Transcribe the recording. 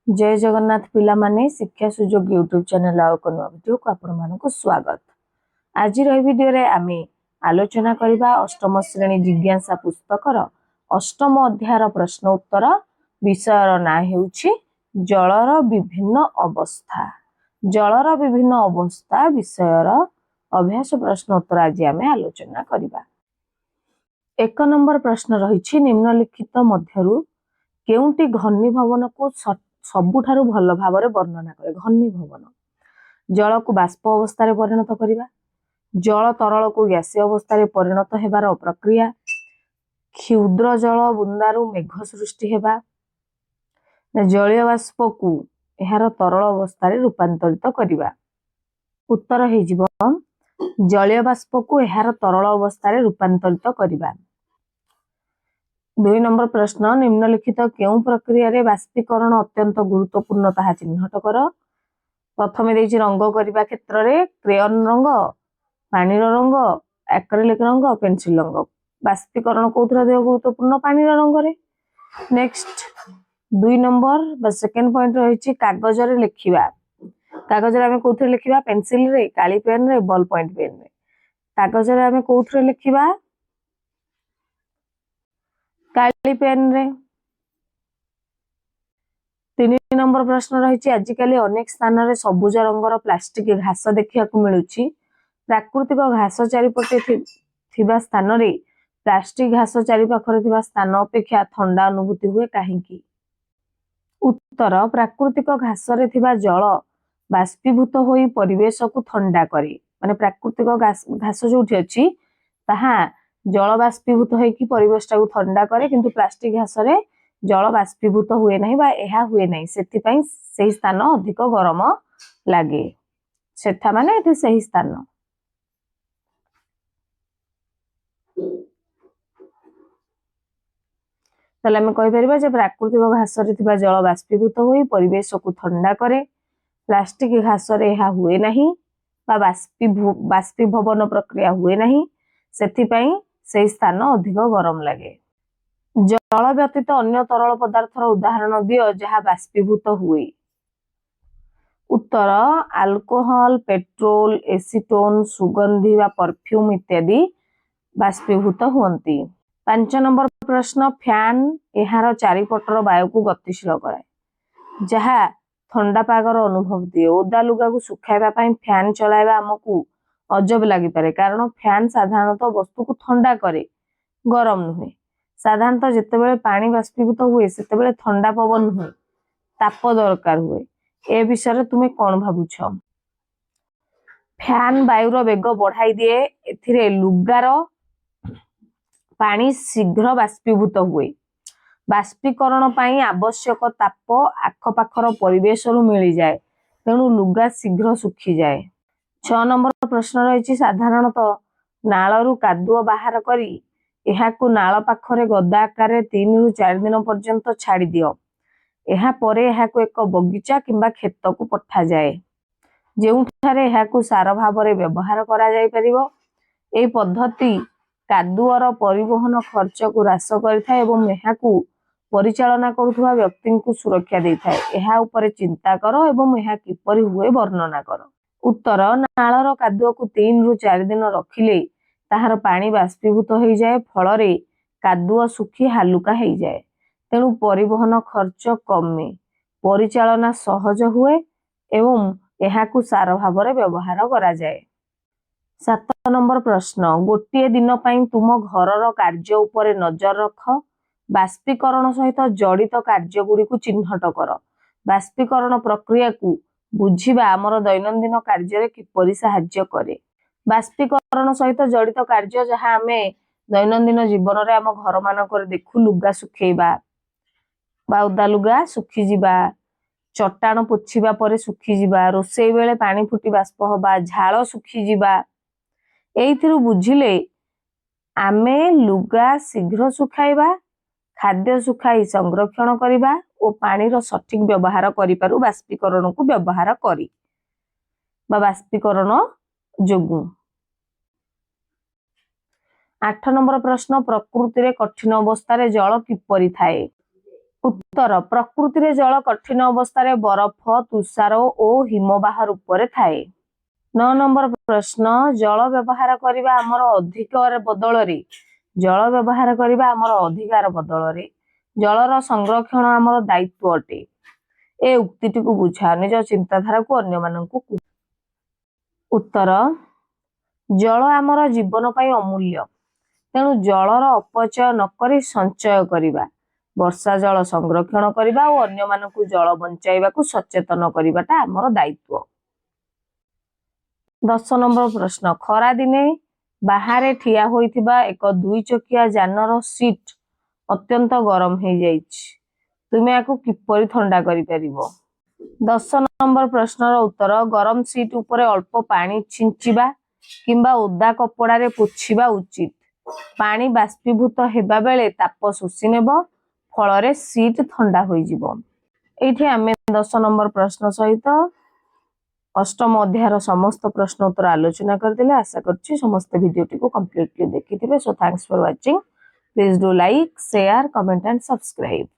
जय जगन्नाथ पिला माने शिक्षा सुजोग यूट्यूब चैनल आउ को नुआ वीडियो को आपण मानक स्वागत। आज वीडियो रे आमे आलोचना करबा अष्टम श्रेणी जिज्ञासा पुस्तकर अष्टम अध्याय प्रश्न उत्तर विषयर ना हेउछि जलर विभिन्न अवस्था। जलर विभिन्न अवस्था विषयर अभ्यास प्रश्न उत्तर आज आमे आलोचना करबा। एक नंबर प्रश्न रहिछि निम्नलिखित मध्यरु केउंटी घनीभवन को सबुठारु भल भाव वर्णना करे। घनीभवन जल को बाष्प अवस्था परिणत करिबा, जल तरल को गैसीय अवस्था परिणत हेबार प्रक्रिया, क्षुद्र जल बुंदारु मेघ सृष्टि हेबा, जलीय बाष्प को एहार तरल अवस्था रूपांतरित करिबा। उत्तर हे जिवो जलीय बाष्प को एहार तरल अवस्था रूपांतरित करिबा। 2 नंबर प्रश्न निम्नलिखित केउं प्रक्रिया रे बाष्पीकरण अत्यंत गुरुत्वपूर्ण ताहा चिन्हट कर। प्रथमे देछि रंग करिबा क्षेत्र रे क्रेयन रंग, पानी रंग, एक्रिलिक रंग, पेंसिल रंग। बाष्पीकरण कोथरा दे गुरुत्वपूर्ण पानी रंग रे। नेक्स्ट 2 नंबर बा सेकंड पॉइंट रहिछि कागज रे लिखिबा। कागज रे हमें कोथरे लिखिबा? पेंसिल रे, काली पेन रे, बॉल पॉइंट पेन रे। कागज रे हमें कोथरे लिखिबा? काली पेन रे। 3 नंबर प्रश्न रही आजिकली अनेक स्थान रे सबुज रंगर प्लास्टिक घास देखा मिलूची। प्राकृतिक घास चारिपटे थिबा स्थान रे प्लास्टिक घास चारिपाखरे थिबा स्थान अपेक्षा ठंडा अनुभूति हुए काहेकि? उत्तर प्राकृतिक घास रे थिबा जल बाष्पीभूत होई परिवेश को ठंडा करे। माने प्राकृतिक घास जोठी अछि ताहा जल बाष्पीभूत होई परिवेश को ठंडा करे, किंतु प्लास्टिक घास रे जल बाष्पीभूत हुए नहीं बा एहा हुए नहीं, सेति पई सही स्थान अधिक गरम लागे। सेठा माने एठी सही स्थान। तले हम कहि परिबा जे प्राकृतिक घास रे थिबा जल बाष्पीभूत होई परिवेश को ठंडा करे, प्लास्टिक घास रे एहा हुए नहीं बा बाष्पीभवन प्रक्रिया हुए नहीं, सेति पई सही स्थान अधिक गरम लागे। जल व्यतीत अन्य तरल पदार्थर उदाहरण दियो जहा बाष्पीभूत हुए। उत्तर अल्कोहल, पेट्रोल, एसीटोन, सुगंधी वा परफ्यूम इत्यादि बाष्पीभूत हुंती। 5 नंबर प्रश्न फैन एहार चारिपटर वायु को गतिशील कराए, जहा ठंडा पागर अनुभव दिए। ओदा लुगा को सुखाइबा पई फैन चलाइबा हमकु अजब लागि पारे, कारण फैन साधारणतः वस्तु को ठंडा करे, गरम नुहे। साधारणतः जेतेबेले पानी बाष्पीभूत हुए सेतेबेले ठंडा पवन हुए, ताप दरकार हुए। ए विषय तुमे कोन भाबुछ? फैन वायुर वेग बढ़ाई दिए, एथिरे लुगार पानी शीघ्र बाष्पीभूत हुए। बाष्पीकरण पाई आवश्यक ताप आखपाखर परिवेश रु मिली जाए, तेणु लुगा शीघ्र सुखी जाए। 6 नंबर प्रश्न रही साधारणतः नालरू कादुओ बाहर करी एहाकु नाल पाखरे गदा आकार 3 रु 4 दिन पर्यंत छाड़ी दियो। एहा परे एहाकु एक बगीचा किंबा खेत को पठा जाए, जेउठारे एहाकु सार भाबरे व्यवहार करा जाय परिबो। एई पद्धति कादुओर परिवहन खर्च को ह्रास करिथाय एवं एहाकु परिचालना करुथुवा व्यक्ति को सुरक्षा देइथाय। एहा उपरे चिंता करो एवं एहा किपरि हुए वर्णना करो। उत्तर नालर कादुओ को 3 रु 4 दिन रखिले ताहार पानी बाष्पीभूत हो जाए, फल कादुओ सुखी हालुका हो जाए, तेणु परिवहन खर्च कमे, परिचालना सहज हुए एवं एहाकु सार भाव व्यवहार करा जाए। 7 नंबर प्रश्न गोटे दिन पई तुम घरर कार्य उपरे नजर रख, बाष्पीकरण सहित जड़ित कार्य गुडी को चिन्हट कर। बाष्पीकरण प्रक्रिया को बुझिबा आमर दैनंदिन कार्य रे किपरि सहाय्य करे। बाष्पीकरण सहित जड़ित कार्य जहाँ आमे दैनंदिन जीवन रे आम घर मानकर देखु, लुगा सुखेइबा बा ओदा लुगा सुखी जिबा, चट्टाण पोछिबा परे सुखी जिबा, रोसेई बेले पानी फुटी बाष्प होबा, झाଳ सुखी जिबा, एइथिरु बुझिले आमे लुगा शीघ्र सुखाइबा, खाद्य सुखाई संरक्षण करिबा ओ पानीर सठिक व्यवहार करि पारु बाष्पीकरण को व्यवहार करी बा बाष्पीकरण जोगु। 8 नंबर प्रश्न प्रकृति रे कठिन अवस्था रे जल किपरि थाए। उत्तर प्रकृति रे जल कठिन अवस्था बरफ तुषार और हिमबाह रूप में थाए। 9 नंबर प्रश्न जल व्यवहार करने आमर अधिकार बदल जल व्यवहार करने आमर अधिकार बदल जलर संरक्षण आमर दायित्व अटे। ए उक्ति को बुझा निज चिंताधारा को अन्य मानक। उत्तर जल आमर जीवन पाई अमूल्य तेणु जलर अपचय नक संचय करवा वर्षा जल संरक्षण करवा और अन्य मानक जल बंचाइबा को सचेतन करवाटा आमर दायित्व। 10 नंबर प्रश्न खरा दिने बाहर ठिया होइथिबा एक 2 चकिया जानर सीट अत्यंत गरम हो जाइछि तुमे याकू किपरि ठंडा करि परिबो। 10 नंबर प्रश्नर उत्तर गरम सीट उपरे अल्प पानी छिंचिबा किंबा ओदा कपड़ा रे पोछिबा उचित पानी बाष्पीभूत हेबा बेले ताप शोषि नेब फल रे सीट ठंडा होई जिवो। एठी आमे 10 नंबर प्रश्न सहित अष्टम अध्याय समस्त प्रश्न उत्तर आलोचना करदेले। आशा करछि समस्त वीडियोटी को कंप्लीटली देखिथिबे। So thanks for watching. Please do like share comment and subscribe.